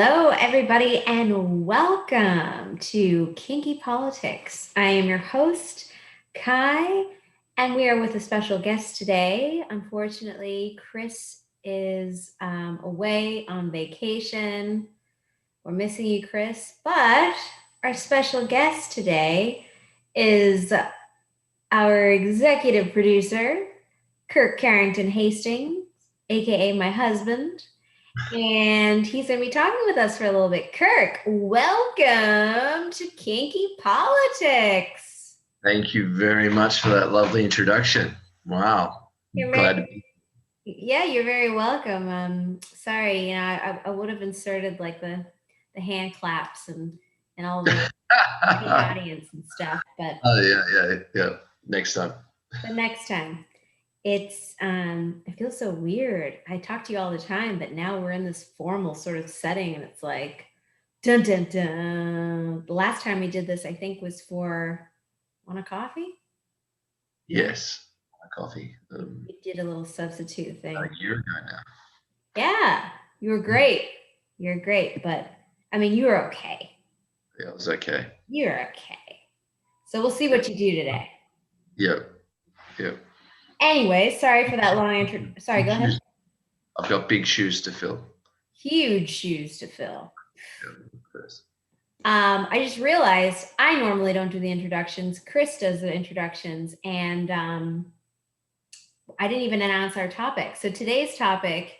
Hello, everybody, and welcome to Kinky Politics. I am your host, Kai, and we are with a special guest today. Unfortunately, Chris is away on vacation. We're missing you, Chris, but our special guest today is our executive producer, Kirk Carrington Hastings, aka my husband. And he's going to be talking with us for a little bit. Kirk, welcome to Kinky Politics. Thank you very much for that lovely introduction. Wow. Glad to be. Yeah, you're very welcome. Sorry, I would have inserted like the hand claps and all the audience and stuff, but Oh yeah. Next time. the next time. It feels so weird. I talk to you all the time, but now we're in this formal sort of setting and it's like dun dun dun. The last time we did this, I think, was for Want a Coffee? Yes, coffee. We did a little substitute thing. A year ago now. Yeah, you were great. You're great, but I mean, you were okay. Yeah, it was okay. You're okay. So we'll see what you do today. Yep. Anyway, sorry for that long intro. Sorry, go ahead. I've got big shoes to fill. Huge shoes to fill. Yeah, I just realized I normally don't do the introductions. Chris does the introductions, and I didn't even announce our topic. So today's topic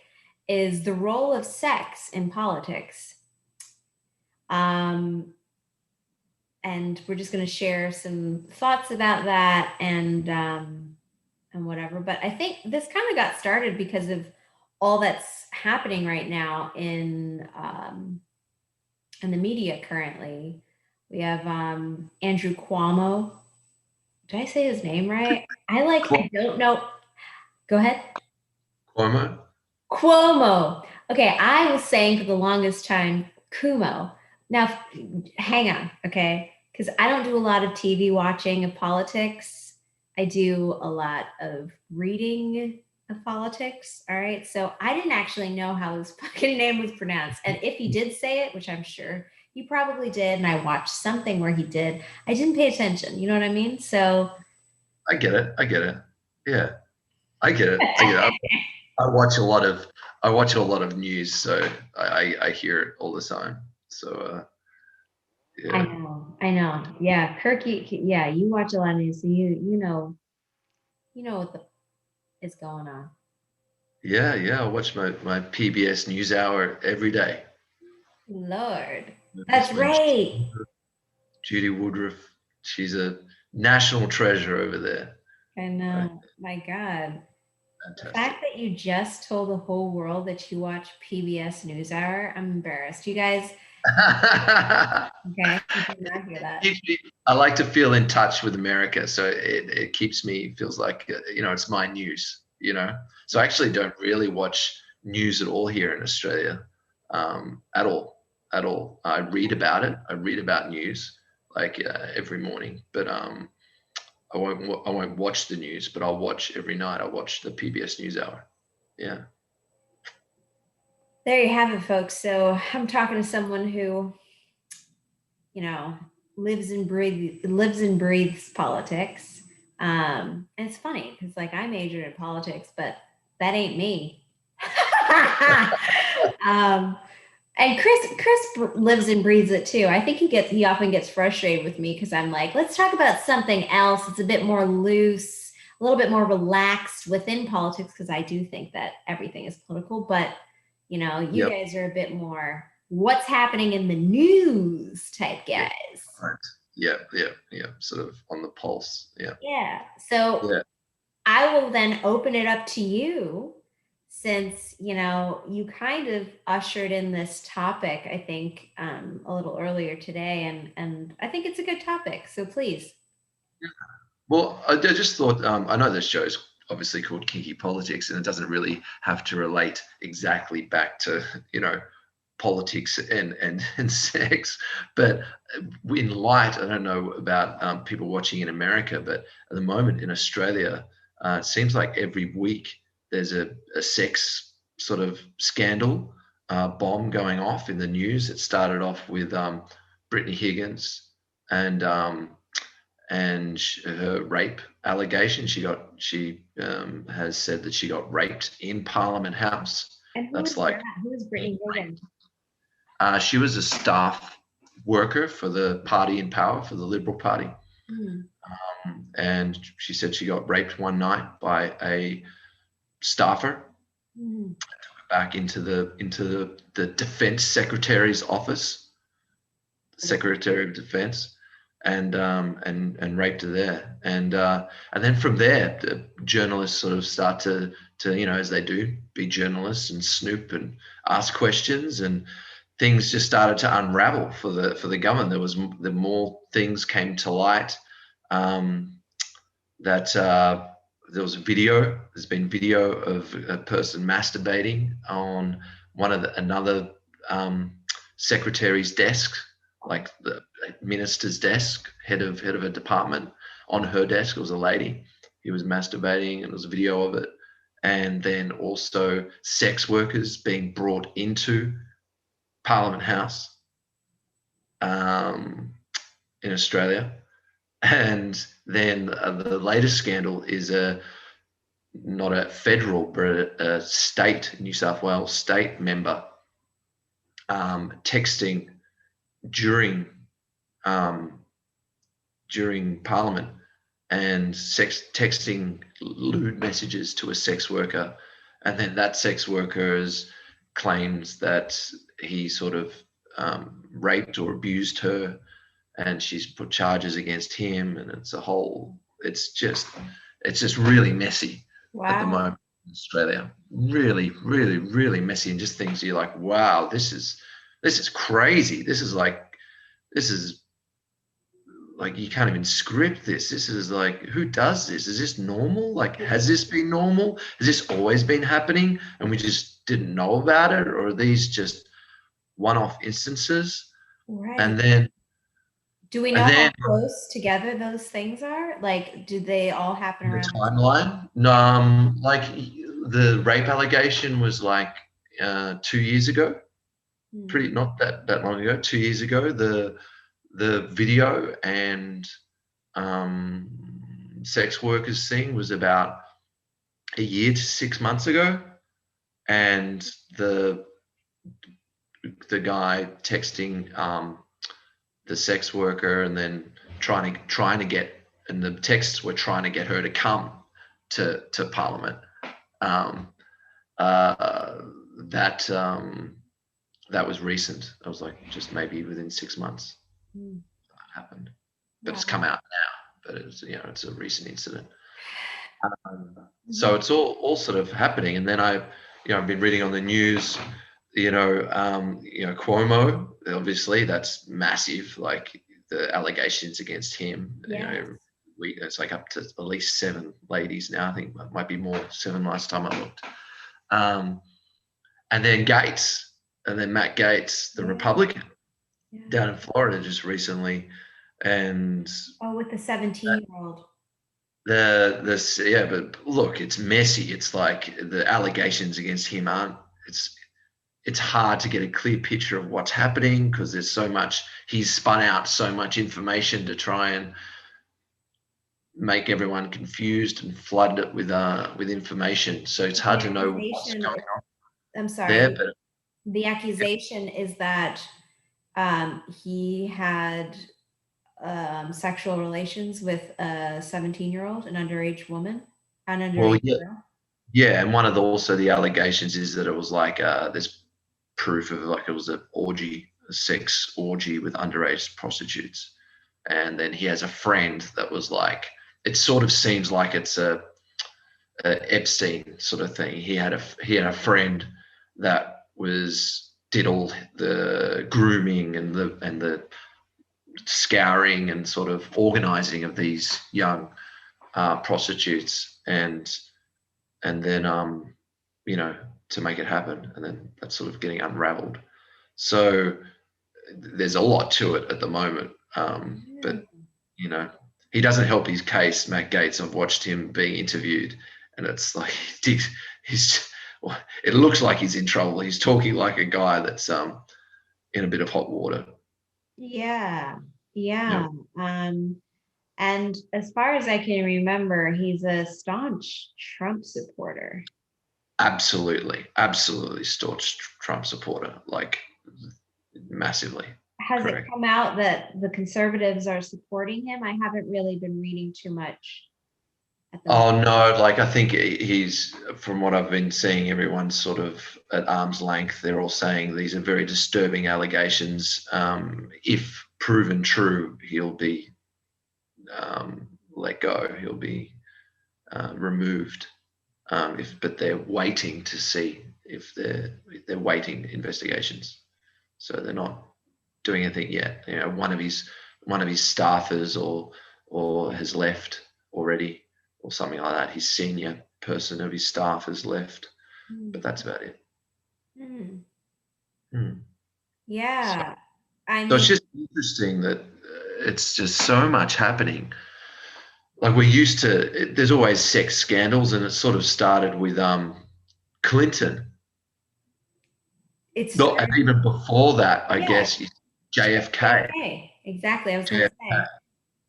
is the role of sex in politics. And we're just going to share some thoughts about that and whatever. But I think this kind of got started because of all that's happening right now in the media currently. We have Andrew Cuomo. Did I say his name right? I don't know. Go ahead. Cuomo. Okay, I was saying for the longest time Cuomo. Now, hang on, okay? Because I don't do a lot of TV watching of politics. I do a lot of reading of politics. All right. So I didn't actually know how his fucking name was pronounced. And if he did say it, which I'm sure he probably did, and I watched something where he did, I didn't pay attention. You know what I mean? So I get it. Yeah. I get it. I watch a lot of news, so I hear it all the time. So yeah. I know. Yeah, Kirk. Yeah, you watch a lot of news, so you know what is going on. Yeah. I watch my PBS NewsHour every day. Lord, that's right. Judy Woodruff, she's a national treasure over there. I know. My God. Fantastic. The fact that you just told the whole world that you watch PBS NewsHour, I'm embarrassed. You guys. Okay, I did not hear that. I like to feel in touch with America, so it feels like it's my news. So I actually don't really watch news at all here in Australia, at all. I read about it. I read about news like every morning, but I won't watch the news, but I'll watch every night. I watch the PBS NewsHour. Yeah. There you have it, folks. So I'm talking to someone who, lives and breathes politics. And it's funny because like I majored in politics, but that ain't me. And Chris lives and breathes it too. I think he often gets frustrated with me because I'm like, let's talk about something else. It's a bit more loose, a little bit more relaxed within politics because I do think that everything is political. But you guys are a bit more what's happening in the news type guys. Right. Yeah. Sort of on the pulse. Yeah. Yeah. So I will then open it up to you since, you kind of ushered in this topic, I think, a little earlier today. And I think it's a good topic. So please. Well, I just thought, I know this show is obviously called Kinky Politics, and it doesn't really have to relate exactly back to, politics and sex. But in light, I don't know about people watching in America, but at the moment in Australia, it seems like every week there's a sex sort of scandal bomb going off in the news. It started off with Brittany Higgins and her rape allegation. She has said that she got raped in Parliament House. And who That's was like that? Who was Brittany Higgins? she was a staff worker for the party in power, for the Liberal Party. Hmm. And she said she got raped one night by a staffer. Hmm. Took her back into the Defense Secretary's office, Secretary of Defense, and raped her there. And then from there, the journalists sort of start to as they do, be journalists and snoop and ask questions, and things just started to unravel for the government. The more things came to light. That there was a video. There's been video of a person masturbating on another secretary's desk, like the minister's desk, head of a department. On her desk was a lady. He was masturbating, and there was a video of it. And then also sex workers being brought into Parliament House in Australia. And then the latest scandal is not a federal, but a state, New South Wales state member texting during Parliament and texting lewd messages to a sex worker, and then that sex worker claims that he sort of raped or abused her, and she's put charges against him, and it's just really messy at the moment in Australia. Really, really, really messy, and just things you're like, wow, this is crazy. This is like you can't even script this. This is like, who does this? Is this normal? Like, has this been normal? Has this always been happening and we just didn't know about it? Or are these just one-off instances? Right. And then do we know how close together those things are? Like, do they all happen around the timeline? Like the rape allegation was like 2 years ago. Not that long ago. 2 years ago, the video and sex workers thing was about a year to 6 months ago, and the guy texting the sex worker and then trying to get, and the texts were trying to get her to come to Parliament. That was recent. I was like, just maybe within 6 months that happened, but it's come out now. But it's a recent incident. So it's all sort of happening, and then I've been reading on the news. Cuomo, obviously that's massive. Like the allegations against him. Yes. It's like up to at least 7 ladies now. I think it might be more, 7 last time I looked. And then Gates, and then Matt Gates, the Republican, down in Florida just recently, and with the 17-year-old. But look, it's messy. It's like the allegations against him aren't. It's hard to get a clear picture of what's happening because there's so much. He's spun out so much information to try and make everyone confused and flood it with information. So it's hard to know what's going on. I'm sorry. The accusation is that he had sexual relations with a 17-year-old, an underage woman, girl. Yeah, and one of the allegations is that it was like there's proof of like it was a sex orgy with underage prostitutes, and then he has a friend that was like, it sort of seems like it's a Epstein sort of thing. He had a friend that did all the grooming and the scouring and sort of organizing of these young prostitutes, and then to make it happen, and then that's sort of getting unraveled. So there's a lot to it at the moment, but he doesn't help his case, Matt Gaetz. I've watched him being interviewed, and it's like well, it looks like he's in trouble. He's talking like a guy that's in a bit of hot water. Yeah. Yeah, Yeah. And as far as I can remember, he's a staunch Trump supporter. absolutely staunch Trump supporter, like massively. Has it Correct. come out that the conservatives are supporting him? I haven't really been reading too much at the moment. Oh no, like I think he's, from what I've been seeing, everyone's sort of at arm's length. They're all saying these are very disturbing allegations. If proven true, he'll be let go. He'll be removed. But they're waiting to see if they're waiting investigations. So they're not doing anything yet. You know, one of his staffers or has left already or something like that. His senior person of his staff has left, but that's about it. Mm. Hmm. So, Yeah. I so it's mean, just interesting that it's just so much happening. Like we're used to, there's always sex scandals, and it sort of started with Clinton. it's Not, and even before that, I yeah, guess JFK. JFK. Exactly. I was going to JFK. say,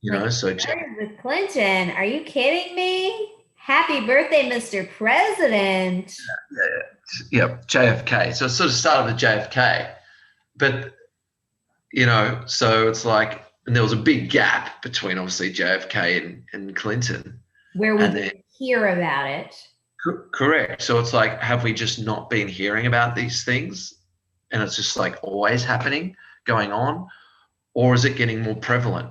You like, know, it so started with Clinton. Are you kidding me? Happy birthday, Mr. President. yeah, JFK. So it sort of started with JFK, but so it's like, and there was a big gap between obviously JFK and Clinton, Where we and then didn't hear about it. correct. So it's like, have we just not been hearing about these things, and it's just like always happening, going on, or is it getting more prevalent?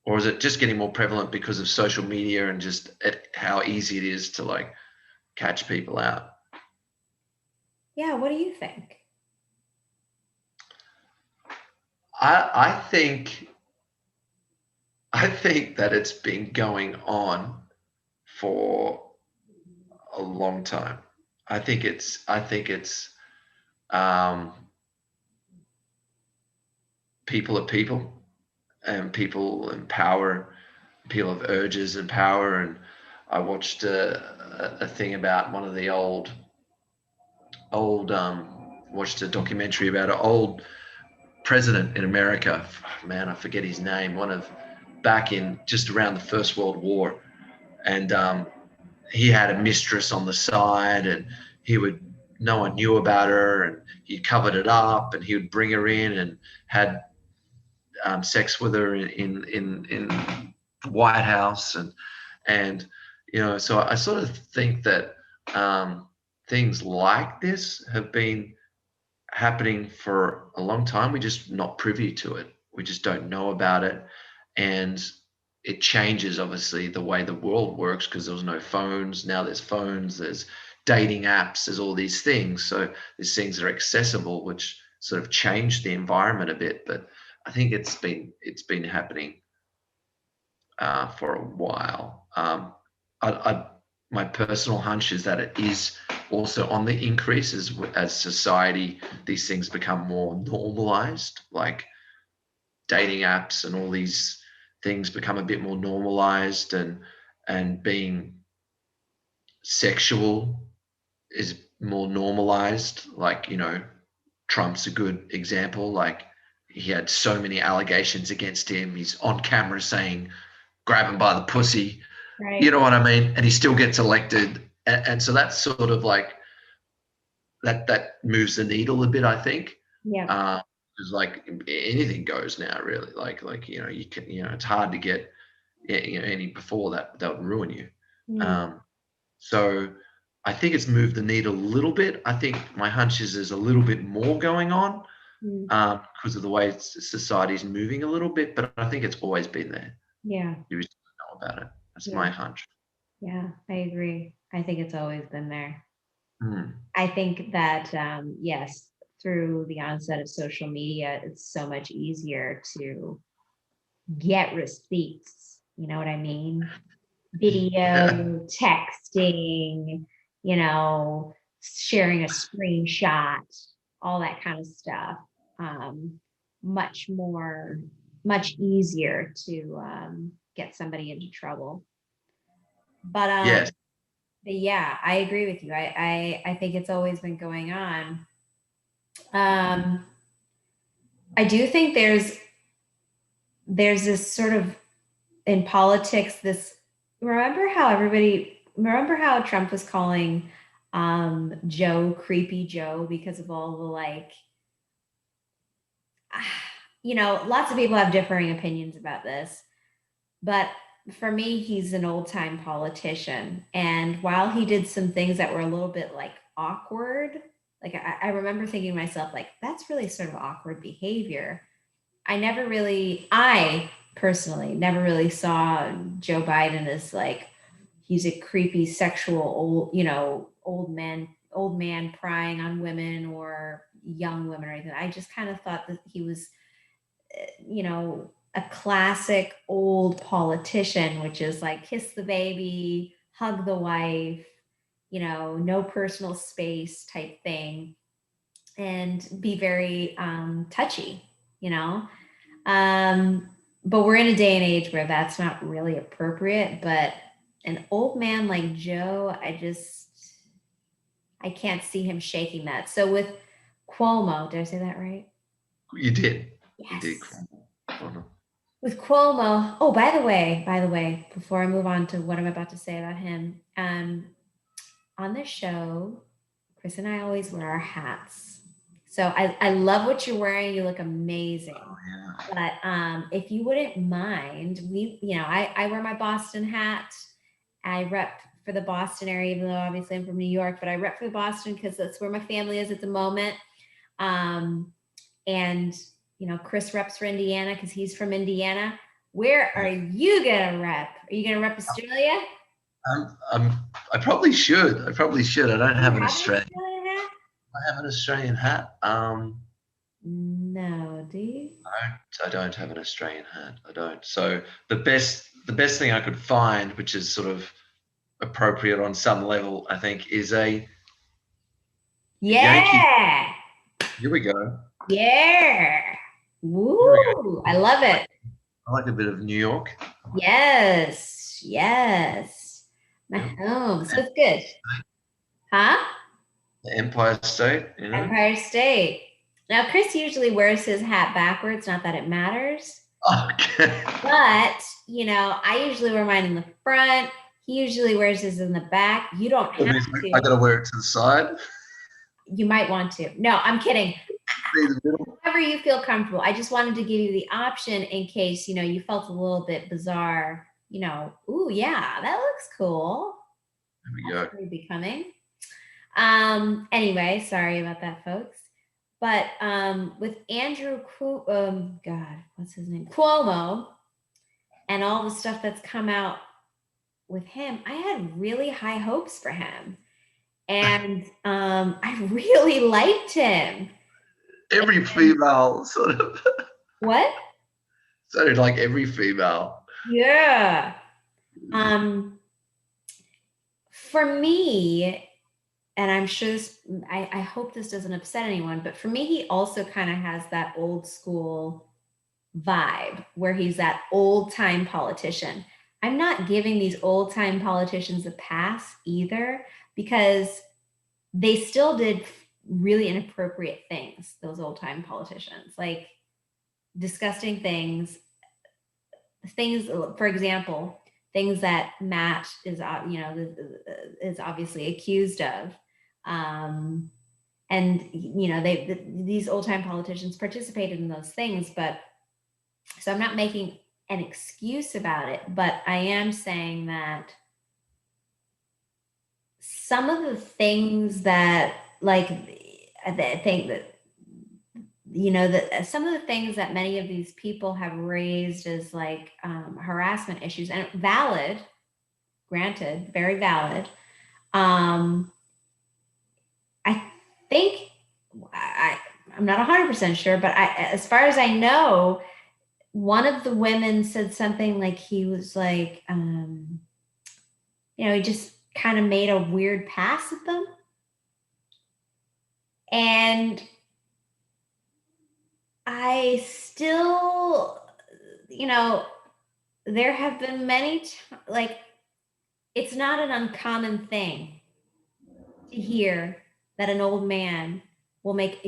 Or is it just getting more prevalent because of social media and just how easy it is to like catch people out? Yeah, what do you think? I think that it's been going on for a long time. I think it's um, people are people, and people and power. People have urges and power. And I watched a thing about one of the old watched a documentary about an old president in America. Man, I forget his name. One of back in just around the First World War, and he had a mistress on the side, and he would no one knew about her, and he covered it up, and he would bring her in and had sex with her in the White House, and so I sort of think that things like this have been happening for a long time. We're just not privy to it. We just don't know about it. And it changes, obviously, the way the world works because there was no phones. Now there's phones, there's dating apps, there's all these things. So these things are accessible, which sort of changed the environment a bit. But I think it's been happening for a while. My personal hunch is that it is also on the increase as society, these things become more normalized, like dating apps and all these things become a bit more normalized, and being sexual is more normalized. Like, Trump's a good example. Like, he had so many allegations against him. He's on camera saying, grab him by the pussy. You Right. know what I mean? And he still gets elected. And so that's sort of like that moves the needle a bit, I think. Yeah. Because like anything goes now, really. You can, it's hard to get any before that would ruin you. Mm, Um, so I think it's moved the needle a little bit. I think my hunch is there's a little bit more going on mm, because of the way society is moving a little bit, but I think it's always been there. yeah. You just don't know about it. That's Yeah. my hunch. Yeah. I agree. I think it's always been there. Mm. I think that, yes, through the onset of social media, it's so much easier to get receipts. You know what I mean? Yeah. Video, texting, sharing a screenshot, all that kind of stuff. Um, much more, much easier to get somebody into trouble. But Yes. But yeah, I agree with you. I think it's always been going on. Um, I do think there's this sort of in politics this remember how Trump was calling Joe creepy Joe because of all the like lots of people have differing opinions about this, but for me he's an old-time politician, and while he did some things that were a little bit like awkward, like I remember thinking to myself like that's really sort of awkward behavior. I personally never really saw Joe Biden as like he's a creepy sexual old man prying on women or young women or anything. I just kind of thought that he was, a classic old politician, which is like kiss the baby, hug the wife, no personal space type thing, and be very touchy, you know. Um, but we're in a day and age where that's not really appropriate. But an old man like Joe, I can't see him shaking that. So with Cuomo, did I say that right? You did. You did. Yes. With Cuomo, oh, by the way, before I move on to what I'm about to say about him, on this show, Chris and I always wear our hats. So I love what you're wearing. You look amazing. Oh, yeah. But if you wouldn't mind, I wear my Boston hat. I rep for the Boston area, even though obviously I'm from New York, but I rep for Boston because that's where my family is at the moment. Um, and Chris reps for Indiana because he's from Indiana. Where are you gonna rep? Are you gonna rep Australia? I probably should. I probably should. I don't Do you have an have an Australian. Australian hat? I have an Australian hat. No, do you? I don't have an Australian hat. I don't. So the best thing I could find, which is sort of appropriate on some level, I think, is a Yankee. Yeah. Here we go. Yeah. Here we go. Woo. I love it. I like a bit of New York. Yes. Yes. My Yeah. home. So it's good. Huh? The Empire State, you know. Empire State. Now, Chris usually wears his hat backwards, not that it matters. Okay. But, I usually wear mine in the front. He usually wears his in the back. You don't have I to. gotta wear it to the side. You might want to. No, I'm kidding. Be the middle. Wherever you feel comfortable. I just wanted to give you the option in case, you felt a little bit bizarre. Ooh, yeah, that looks cool. There we That's go. pretty becoming. Anyway, sorry about that, folks. But with God, what's his name? Cuomo, and all the stuff that's come out with him, I had really high hopes for him. And I really liked him. Every female sort of What? sounded like every female. Yeah. For me, and I'm sure I hope this doesn't upset anyone, but for me, he also kind of has that old school vibe where he's that old time politician. I'm not giving these old time politicians a pass either because they still did really inappropriate things, those old time politicians, like disgusting things, for example, things that Matt is obviously accused of. And these old time politicians participated in those things, but so I'm not making an excuse about it, but I am saying that some of the things that like I think that that some of the things that many of these people have raised as like harassment issues, and valid, granted, very valid. I think I'm not 100% sure, but as far as I know, one of the women said something like he was like, he just kind of made a weird pass at them. And I still, there have been many, like, it's not an uncommon thing to hear that an old man will make,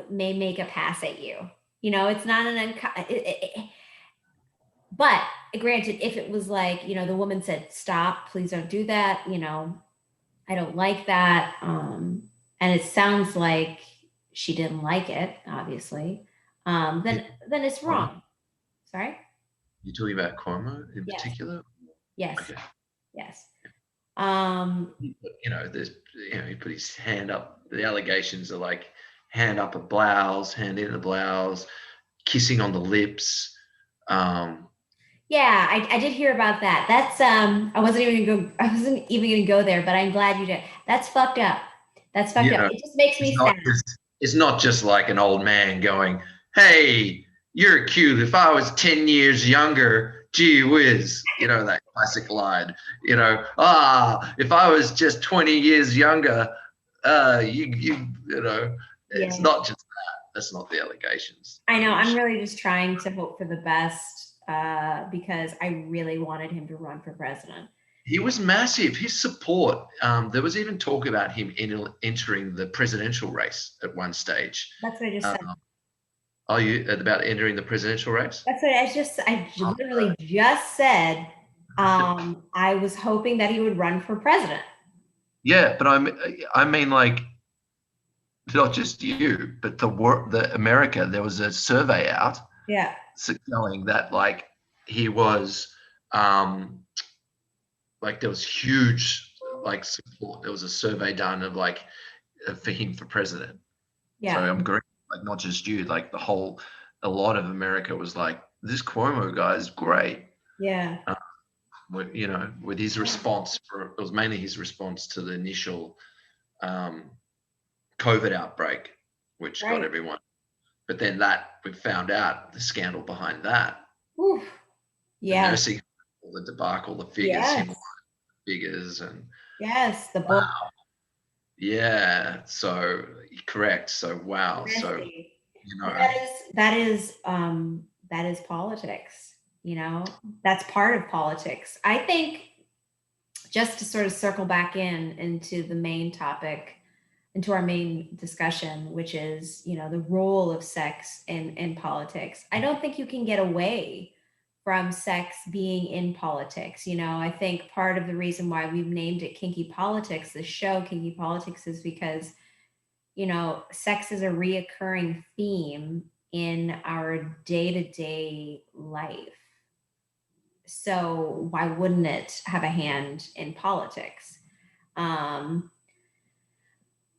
may make a pass at you. It's not an but granted, if it was like, the woman said, stop, please don't do that, I don't like that. And it sounds like she didn't like it, obviously. Yeah. Then it's Cuomo? wrong. Sorry? You talking about Cuomo in Yes. particular? Yes. Okay. Yes. Um, There's, he put his hand up. The allegations are like hand up a blouse, hand in the blouse, kissing on the lips. yeah, I did hear about that. That's I wasn't even gonna go there, but I'm glad you did. That's fucked up. That's fucked You up. know, It just makes it's me not sad. just it's not just like an old man going, "Hey, you're cute. If I was 10 years younger, gee whiz," that classic line. If I was just 20 years younger, it's Yeah. not just that. That's not the allegations. I know. I'm really just trying to hope for the best because I really wanted him to run for president. He was massive. His support. There was even talk about him entering the presidential race at one stage. That's what I just said. Um, Are you about entering the presidential race? That's what I literally just said. I was hoping that he would run for president. Yeah, but I mean, like, not just you, but the America. There was a survey out Yeah. showing that like he was, like there was huge like support. There was a survey done of like for him for president. So Yeah. I'm agreeing, like not just you, like a lot of America was like, this Cuomo guy is great. Yeah. With his response it was mainly his response to the initial COVID outbreak, which got Right. everyone. But then that we found out the scandal behind that, Oof. the Yes. nursing, the debacle, the figures, Yes. him figures, and Yes. The book. wow, yeah. So correct. So wow. So Messy. you But know, that is politics. That's part of politics. I think just to sort of circle back into the main topic, into our main discussion, which is, the role of sex in politics. I don't think you can get away from sex being in politics. I think part of the reason why we've named it Kinky Politics, the show Kinky Politics, is because, sex is a reoccurring theme in our day-to-day life. So why wouldn't it have a hand in politics?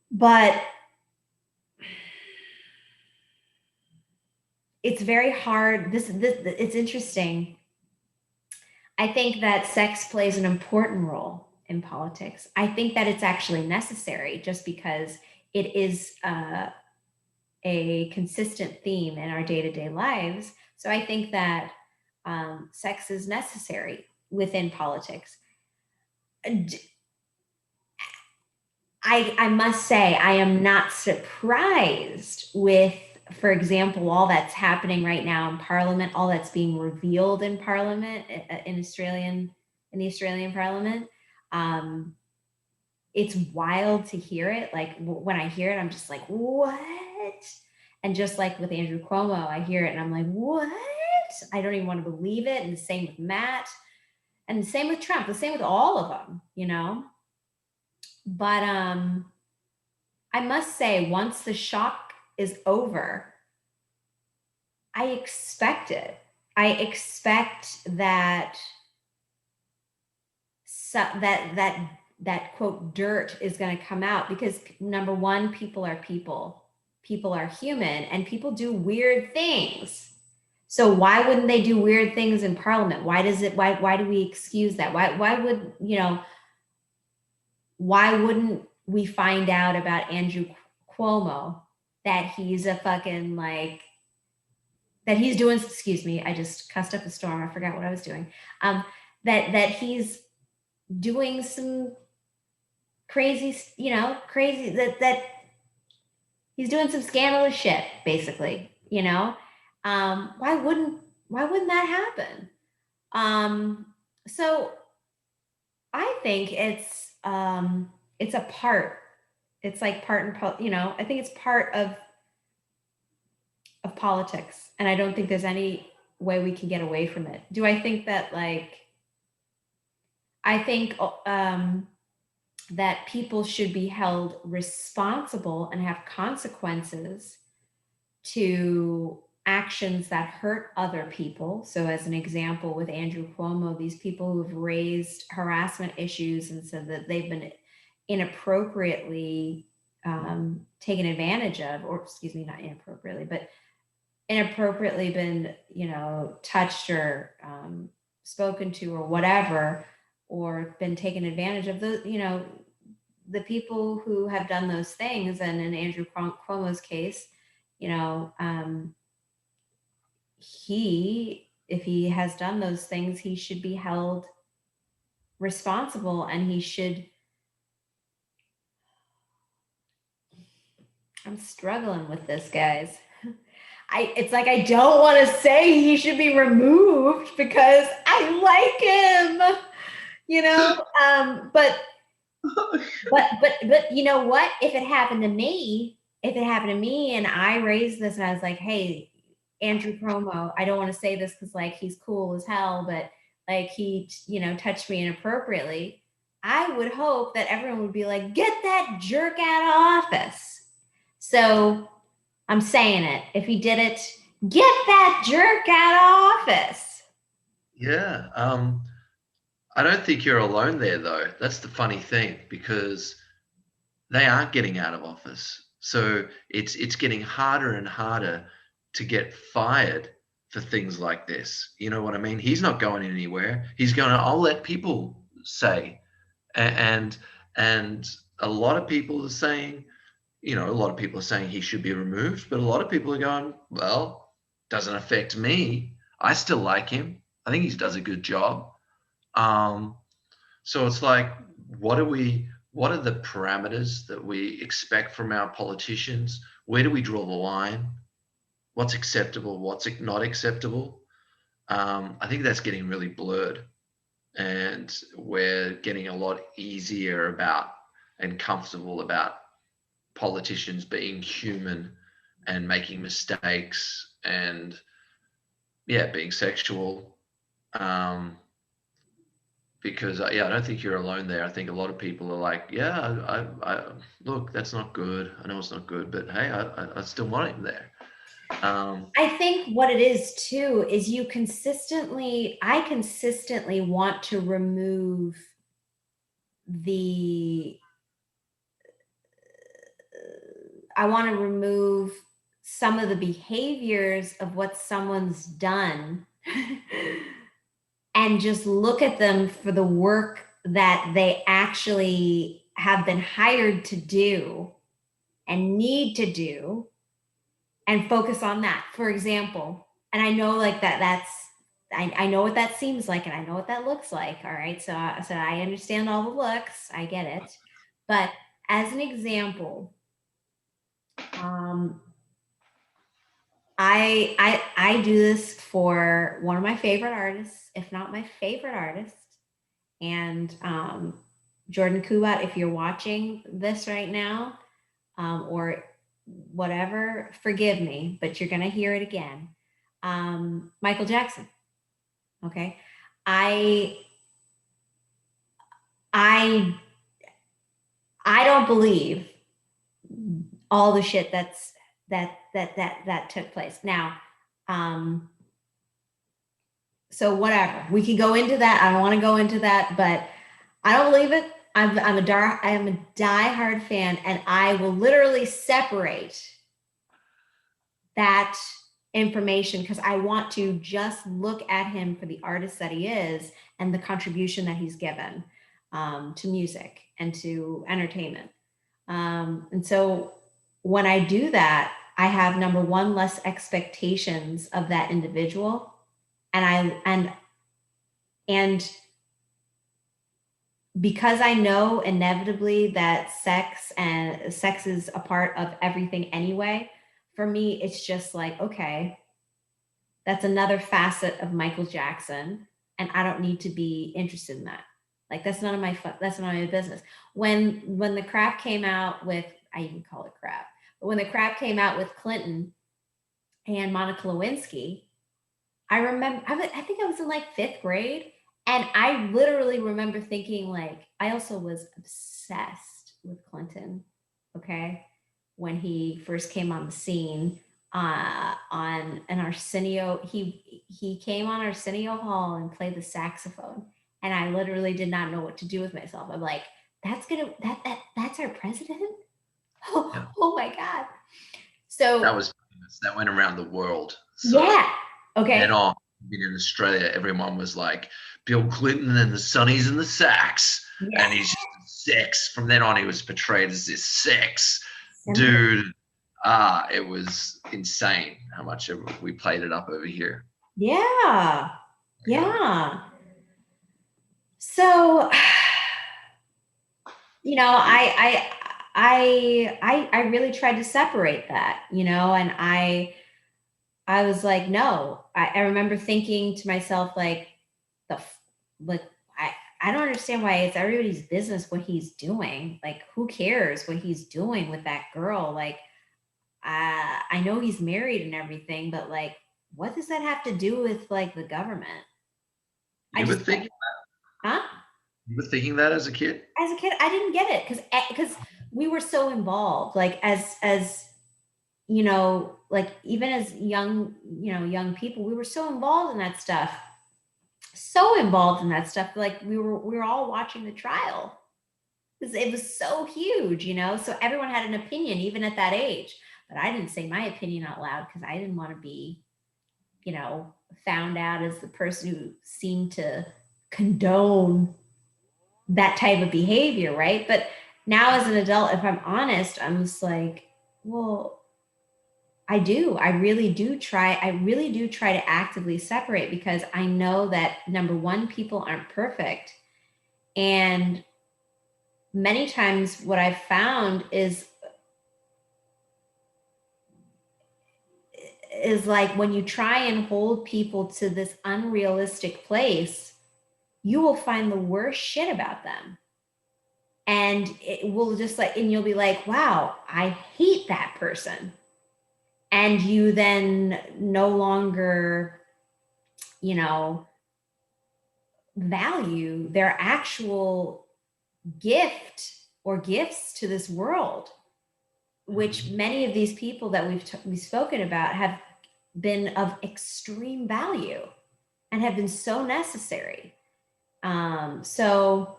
But it's very hard. This it's interesting. I think that sex plays an important role in politics. I think that it's actually necessary just because it is a consistent theme in our day-to-day lives. So I think that sex is necessary within politics. I must say, I am not surprised with, for example, all that's happening right now in Parliament, all that's being revealed in Parliament in the Australian Parliament. It's wild to hear it. Like when I hear it, I'm just like, what? And just like with Andrew Cuomo, I hear it and I'm like, what? I don't even want to believe it. And the same with Matt, and the same with Trump, the same with all of them, But I must say, once the shock is over, I expect it. I expect that that quote dirt is going to come out because number one, people are human, and people do weird things. So why wouldn't they do weird things in Parliament? Why do we excuse that? Why wouldn't we find out about Andrew Cuomo that he's a fucking that he's doing, excuse me, I just cussed up a storm. I forgot what I was doing. That he's doing some crazy, crazy that he's doing some scandalous shit, basically, why wouldn't that happen? So I think it's a part. It's like part and I think it's part of politics, and I don't think there's any way we can get away from it. Do I think that I think that people should be held responsible and have consequences to actions that hurt other people. So, as an example, with Andrew Cuomo, these people who have raised harassment issues and said that they've been inappropriately taken advantage of, or excuse me, not inappropriately, but inappropriately been, touched or spoken to or whatever, or been taken advantage of, the people who have done those things. And in Andrew Cuomo's case, you know, if he has done those things, he should be held responsible, and I'm struggling with this, guys. It's like I don't want to say he should be removed because I like him, but you know what? If it happened to me, and I raised this and I was like, hey, Andrew Cuomo, I don't want to say this because he's cool as hell, but he, touched me inappropriately. I would hope that everyone would be like, get that jerk out of office. So I'm saying it. If he did it, get that jerk out of office. Yeah. I don't think you're alone there, though. That's the funny thing, because they aren't getting out of office. So it's getting harder and harder to get fired for things like this. You know what I mean? He's not going anywhere. He's going, I'll let people say. And a lot of people are saying, a lot of people are saying he should be removed, but a lot of people are going, well, doesn't affect me. I still like him. I think he does a good job. So it's like, what are the parameters that we expect from our politicians? Where do we draw the line? What's acceptable? What's not acceptable? I think that's getting really blurred, and we're getting a lot easier about and comfortable about politicians being human and making mistakes and being sexual. Because I don't think you're alone there. I think a lot of people are like, I look, that's not good. I know it's not good, but hey, I still want him there. I think what it is too is I consistently want to remove I want to remove some of the behaviors of what someone's done and just look at them for the work that they actually have been hired to do and need to do, and focus on that. For example, and I know I know what that seems like, and I know what that looks like. All right. So I understand all the looks. I get it. But as an example, I do this for one of my favorite artists, if not my favorite artist. And Jordan Kubat, if you're watching this right now, or whatever, forgive me, but you're going to hear it again. Michael Jackson. Okay. I don't believe all the shit that took place. Now, so whatever, we can go into that. I don't want to go into that, but I don't believe it. I am a diehard fan, and I will literally separate that information because I want to just look at him for the artist that he is and the contribution that he's given to music and to entertainment. And so when I do that, I have, number one, less expectations of that individual. And because I know inevitably that sex is a part of everything anyway, for me, it's just like, okay, that's another facet of Michael Jackson, and I don't need to be interested in that. Like that's none of my that's none of my business. When the crap came out with, I even call it crap, but when the crap came out with Clinton and Monica Lewinsky, I remember, I think I was in like fifth grade. And I literally remember thinking, like, I also was obsessed with Clinton, okay, when he first came on the scene on an Arsenio. He came on Arsenio Hall and played the saxophone. And I literally did not know what to do with myself. I'm like, that's our president? Yeah. Oh my God. That So was famous. That went around the world. So yeah. then Okay. on, in Australia, everyone was like, Bill Clinton and the Sonnies and the Sax. Yeah. And he's just sex. From then on, he was portrayed as this sex Symbol. dude. It was insane how much we played it up over here. Yeah. Yeah. Yeah. So, I really tried to separate that, and I was like, no. I remember thinking to myself, like, like, I don't understand why it's everybody's business what he's doing. Like, who cares what he's doing with that girl? Like, I know he's married and everything, but like, what does that have to do with like the government? I You were just, thinking huh? you were thinking that as a kid? As a kid, I didn't get it because we were so involved. Like as like even as young people, we were so involved in that stuff. So involved in that stuff. Like we were all watching the trial. It was so huge. So everyone had an opinion, even at that age. But I didn't say my opinion out loud because I didn't want to be, found out as the person who seemed to condone that type of behavior, right? But now as an adult, if I'm honest, I'm just like, well, I do. I really do try. I really do try to actively separate because I know that number one, people aren't perfect. And many times what I've found is like when you try and hold people to this unrealistic place, you will find the worst shit about them. And it will just like, and you'll be like, wow, I hate that person. And you then no longer, you know, value their actual gift or gifts to this world, which many of these people that we've spoken about have been of extreme value and have been so necessary. So,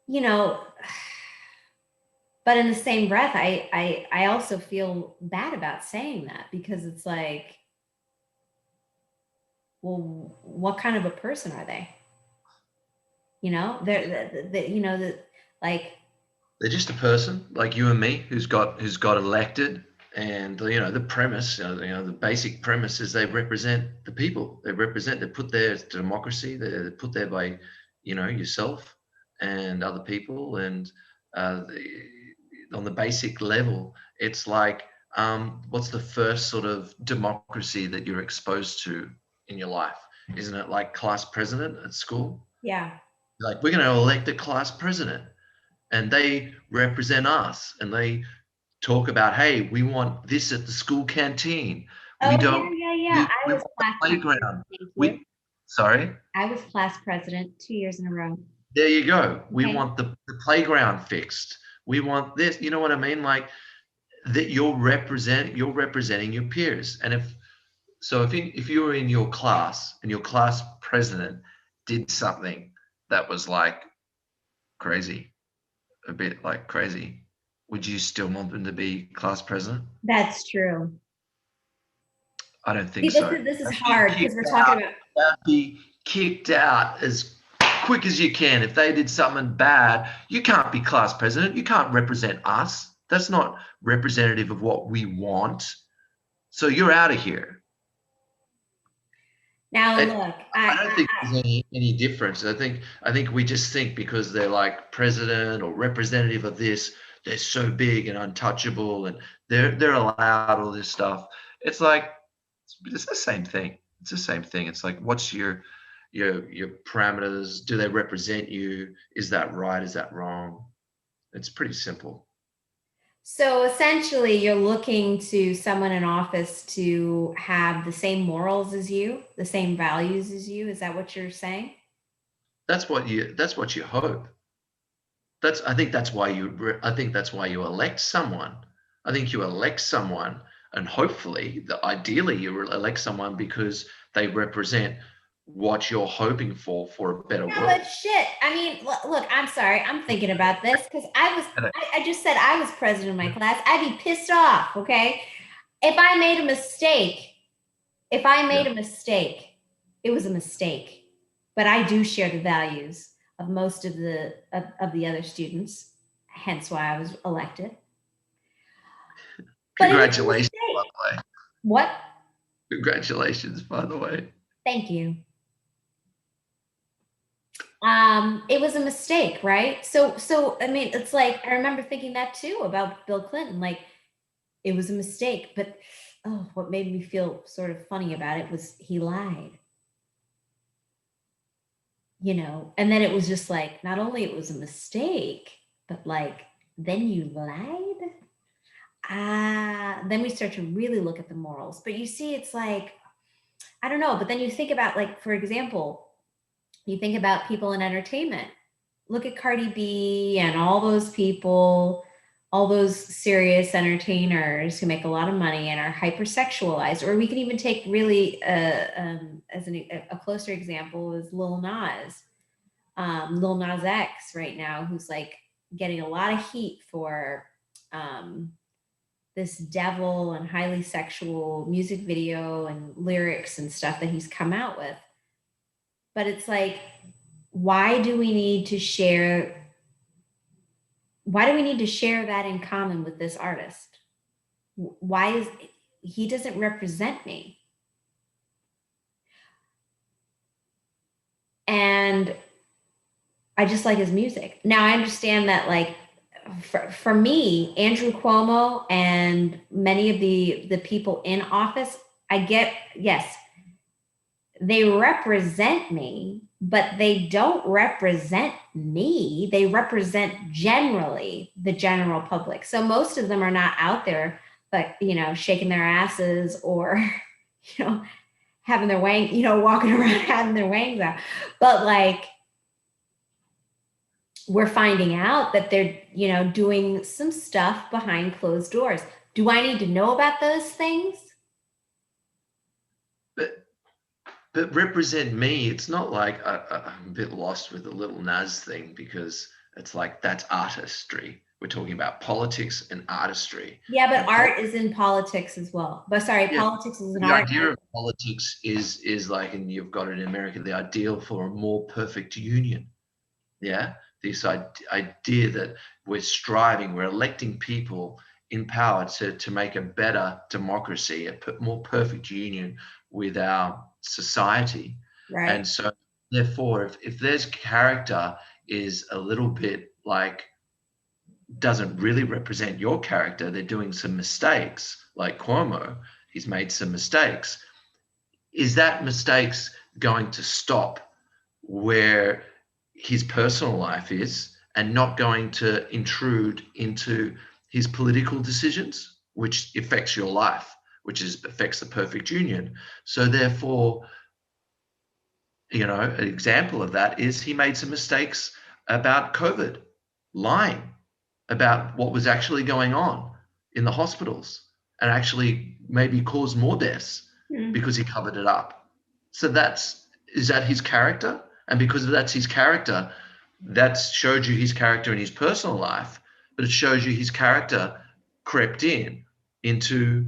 you know, but in the same breath, I also feel bad about saying that because it's like, well, what kind of a person are they? They're like, They're just a person like you and me who's got elected, and the premise, the basic premise is they represent the people. They put their democracy. They're put there by, yourself and other people, and on the basic level, it's like, what's the first sort of democracy that you're exposed to in your life? Isn't it like class president at school? yeah. Like, we're going to elect a class president, and they represent us, and they talk about, hey, we want this at the school canteen. We Oh, yeah, don't yeah, yeah. we I was want the class president. playground. Thank you. We Sorry. I was class president 2 years in a row. There you go. We Okay. want the playground fixed. We want this. You know what I mean? Like, that you're representing your peers. And if you were in your class and your class president did something that was like crazy, a bit like crazy, would you still want them to be class president? That's true. I don't See, think this so. is this is Be hard because we're kicked talking out. about, Be kicked out as quick as you can. If they did something bad, you can't be class president. You can't represent us. That's not representative of what we want. So you're out of here. now And look, I don't think there's any difference. I think we just think because they're like president or representative of this, they're so big and untouchable, and they're allowed all this stuff. It's like, it's the same thing. It's the same thing. It's like, what's your your parameters? Do they represent you? Is that right? Is that wrong? It's pretty simple. So essentially, you're looking to someone in office to have the same morals as you, the same values as you. Is that what you're saying? That's what you hope. I think that's why you elect someone. I think you elect someone, and hopefully, ideally, you elect someone because they represent what you're hoping for a better Yeah, but world. shit. I mean, look, I'm sorry. I'm thinking about this because And I just said I was president of my class. I'd be pissed off, okay? If I made a mistake, if I yeah, made a mistake, it was a mistake. But I do share the values of most of the other students, hence why I was elected. But it was a congratulations, by mistake. the way. What? Congratulations, by the way. Thank you. It was a mistake, right? So I mean, it's like I remember thinking that too about Bill Clinton. Like it was a mistake, but oh, what made me feel sort of funny about it was he lied, and then it was just like not only it was a mistake, but like then you lied. Then we start to really look at the morals. But you see, it's like I don't know. But then you think about, like, for example, you think about people in entertainment. Look at Cardi B and all those people, all those serious entertainers who make a lot of money and are hypersexualized. Or we can even take really as a closer example is Lil Nas X right now, who's like getting a lot of heat for um, this devil and highly sexual music video and lyrics and stuff that he's come out with. But it's like, why do we need to share why do we need to share that in common with this artist? Why is he doesn't represent me? And I just like his music. Now I understand that, like, for me, Andrew Cuomo and many of the people in office, I get, yes, they represent me, but they don't represent me. They represent generally the general public. So most of them are not out there, but shaking their asses or, you know, having their wang, walking around having their wangs out. But like we're finding out that they're, doing some stuff behind closed doors. Do I need to know about those things? But represent me. It's not like I'm a bit lost with the little Nas thing because it's like that's artistry. We're talking about politics and artistry. Yeah, but And art is in politics as well. But sorry, yeah, politics is an the art. idea of politics is like, and you've got it in America, the ideal for a more perfect union. Yeah, this idea that we're electing people in power to make a better democracy, a more perfect union with our society. Right. And so therefore, if there's character is a little bit like doesn't really represent your character, they're doing some mistakes, like Cuomo, he's made some mistakes. Is that mistakes going to stop where his personal life is and not going to intrude into his political decisions, which affects your life, affects the perfect union? So therefore, an example of that is he made some mistakes about COVID, lying about what was actually going on in the hospitals and actually maybe caused more deaths Mm. because he covered it up. So is that his character? And because that's his character, that showed you his character in his personal life, but it shows you his character crept into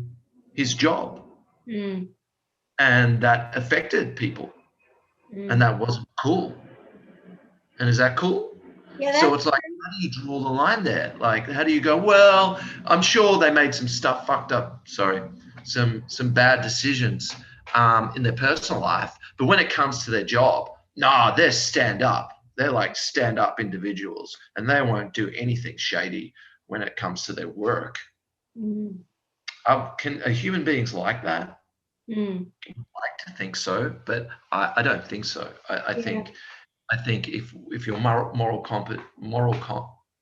his job, Mm. and that affected people, and Mm. that wasn't cool. And is that cool? Yeah, So that's it's like, how do you draw the line there? Like, how do you go, well, I'm sure they made some stuff fucked up, sorry, some bad decisions in their personal life. But when it comes to their job, nah, they're stand up. They're like stand up individuals and they won't do anything shady when it comes to their work. mm. Are human beings like that? Mm. Like to think so, but I don't think so. Yeah. I think if your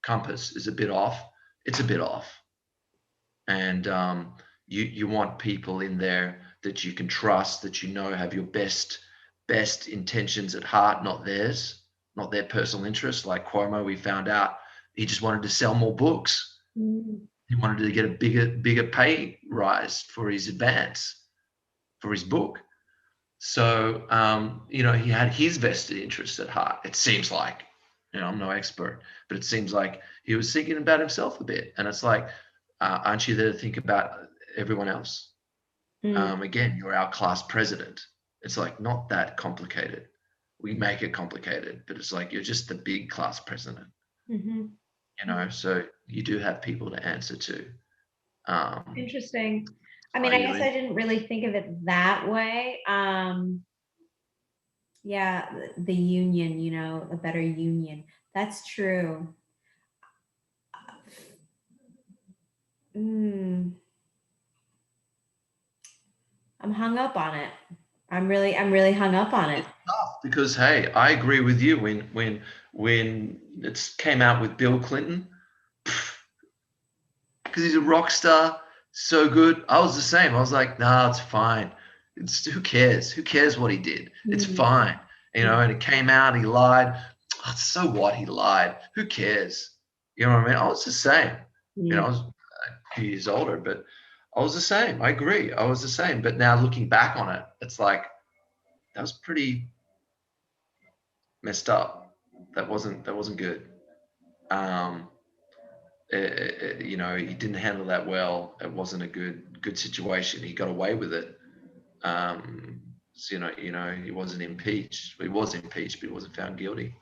compass is a bit off, it's a bit off, and you want people in there that you can trust, that you know have your best intentions at heart, not theirs, not their personal interests. Like Cuomo, we found out he just wanted to sell more books. Mm. He wanted to get a bigger pay rise for his advance for his book. So, he had his vested interests at heart. It seems like, I'm no expert, but it seems like he was thinking about himself a bit. And it's like, aren't you there to think about everyone else? Mm. Again, you're our class president. It's like not that complicated. We make it complicated, but it's like you're just the big class president, Mhm. so you do have people to answer to. Um, Interesting. I are mean, I you guess in? I didn't really think of it that way. Yeah, the union, a better union. That's true. Mm, I'm hung up on it. I'm really hung up on it. It's tough because hey, I agree with you. When it came out with Bill Clinton, because he's a rock star, so good. I was the same. I was like, nah, it's fine. It's who cares? Who cares what he did? It's Mm, fine. mm, And it came out, he lied. Oh, so what? He lied. Who cares? You know what I mean? I was the same. I mm. was a few years older, but I was the same. I agree. I was the same. But now looking back on it, it's like that was pretty messed up. That wasn't good. Um, he didn't handle that well. It wasn't a good situation. He got away with it. So, he wasn't impeached. He was impeached, but he wasn't found guilty.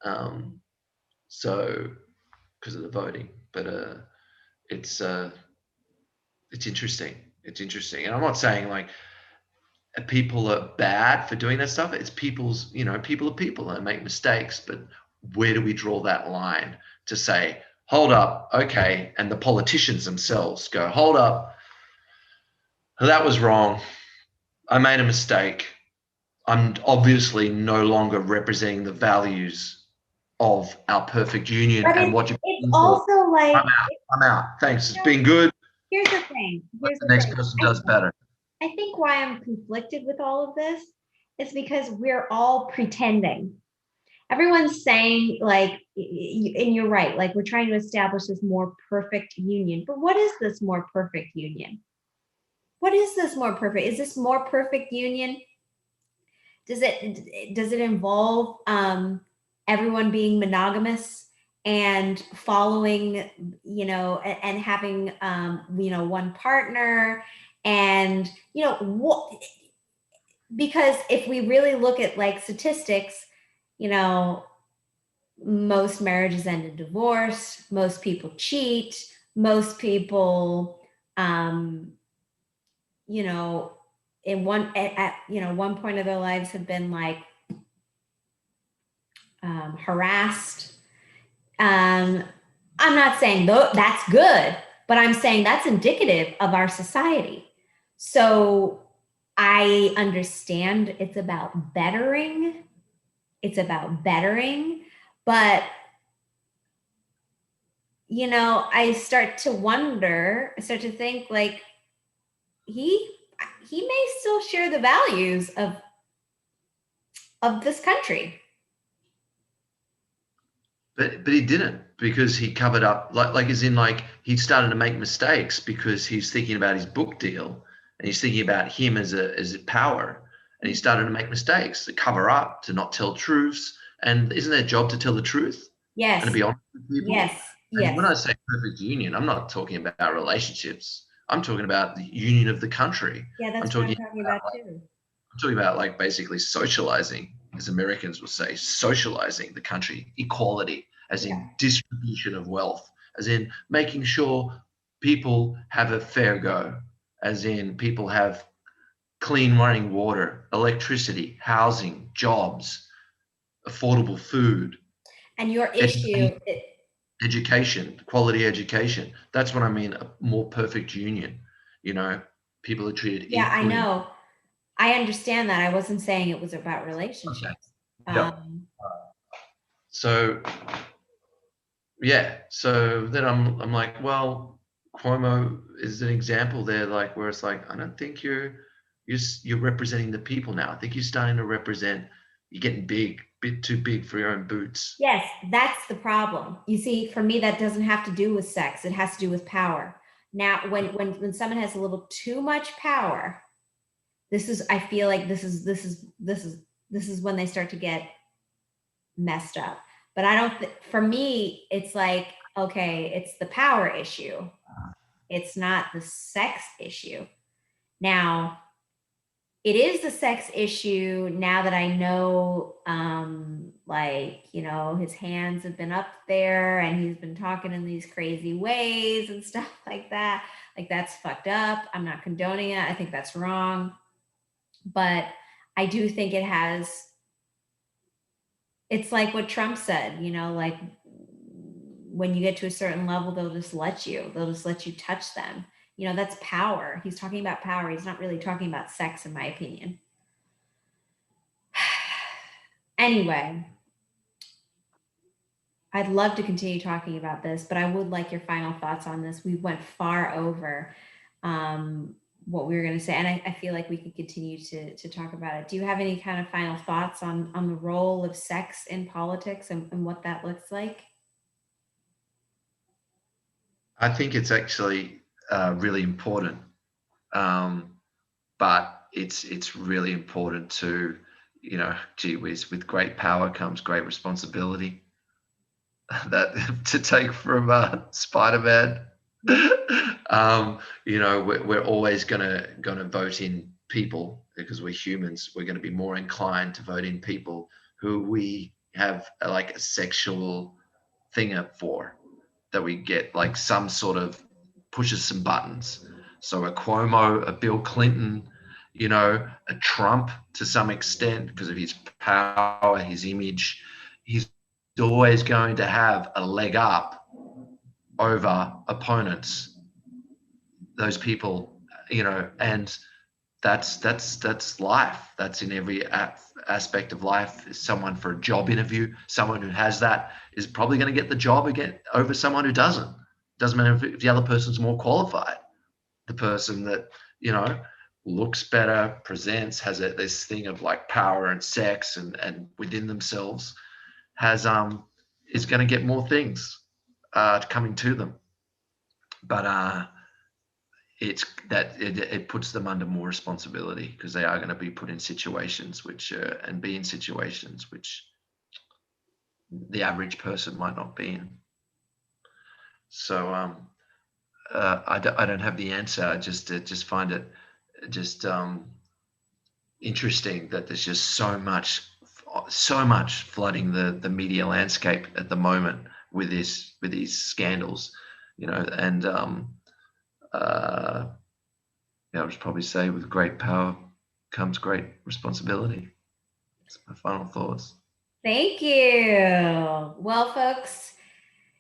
Um, so because of the voting, but it's uh, it's interesting. It's interesting, and I'm not saying like people are bad for doing that stuff. It's people are people and make mistakes, but where do we draw that line to say, hold up, okay, and the politicians themselves go, hold up, that was wrong. I made a mistake. I'm obviously no longer representing the values of our perfect union But and what you're it's looking for. also like, I'm out. I'm out. Thanks. It's you know, been good. here's the thing. But Here's the the next thing. person I does think better. I think why I'm conflicted with all of this is because we're all pretending. Everyone's saying like, and you're right, like we're trying to establish this more perfect union. But what is this more perfect union? What is this more perfect? Is this more perfect union? Does it involve everyone being monogamous and following, and having one partner, and what? Because if we really look at like statistics, you know, most marriages end in divorce, most people cheat, most people, um, you know, in one point of their lives have been like harassed. Um, I'm not saying that's good, but I'm saying that's indicative of our society. So I understand it's about bettering, but I start to think like he he may still share the values of this country. But he didn't because he covered up like as in like he started to make mistakes because he's thinking about his book deal and he's thinking about him as a power and he started to make mistakes to cover up to not tell truths and isn't their job to tell the truth and to Yes, be honest with people. yes, And when yes. I say perfect union, I'm not talking about relationships. I'm talking about the union of the country. Yeah, I'm that's what I'm talking talking about too. I'm talking about like basically socializing, as Americans would say, socializing the country, equality, as Yeah. in distribution of wealth, as in making sure people have a fair go, as in people have clean running water, electricity, housing, jobs, affordable food, And your education, issue, quality education. That's what I mean, a more perfect union. You know, people are treated yeah, I equally. know. I understand that. I wasn't saying it was about Okay. relationships. Yep. Um, So yeah, so then I'm like, well, Cuomo is an example there, like where it's like, I don't think you're representing the people now. I think you're starting to represent. You're getting big, bit too big for your own boots. yes, that's the problem. You see, for me, that doesn't have to do with sex. It has to do with power. Now, when someone has a little too much power, I feel like this is when they start to get messed up. But I don't, for me, it's like, okay, it's the power issue. It's not the sex issue. Now, it is the sex issue now that I know, like, his hands have been up there and he's been talking in these crazy ways and stuff like that. Like, that's fucked up. I'm not condoning it. I think that's wrong. But I do think it's like what Trump said, like when you get to a certain level, they'll just let you touch them. That's power. He's talking about power. He's not really talking about sex, in my opinion. Anyway, I'd love to continue talking about this, but I would like your final thoughts on this. We went far over what we were going to say, and I feel like we could continue to talk about it. Do you have any kind of final thoughts on the role of sex in politics and what that looks like? I think it's actually really important, but it's really important to, gee whiz, with great power comes great responsibility. That to take from Spider-Man. We're always gonna vote in people because we're humans. We're gonna be more inclined to vote in people who we have like a sexual thing up for, that we get like some sort of pushes some buttons. So a Cuomo, a Bill Clinton, a Trump to some extent because of his power, his image, he's always going to have a leg up over opponents. Those people, and that's life. That's in every aspect of life. Someone for a job interview, someone who has that is probably going to get the job again over someone who doesn't. Doesn't matter if the other person's more qualified. The person that looks better, presents, has this thing of like power and sex and within themselves, is going to get more things coming to them. But it puts them under more responsibility because they are going to be put in situations which the average person might not be in. So I don't have the answer. I just find it just interesting that there's just so much flooding the media landscape at the moment with these scandals, and I would probably say with great power comes great responsibility. That's my final thoughts. Thank you. Well, folks,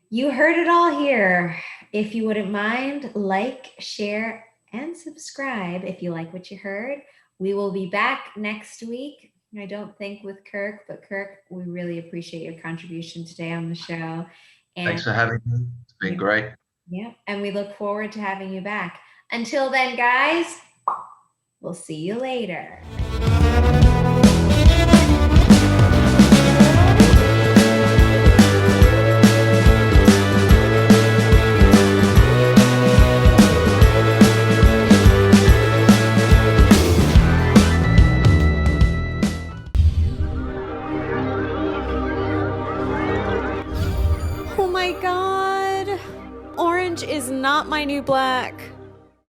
you heard it all here. If you wouldn't mind, like, share, and subscribe if you like what you heard. We will be back next week. I don't think with Kirk, but Kirk, we really appreciate your contribution today on the show. And thanks for having me. It's been great. Yeah, and we look forward to having you back. Until then, guys, we'll see you later. Oh my God, orange is not my new black.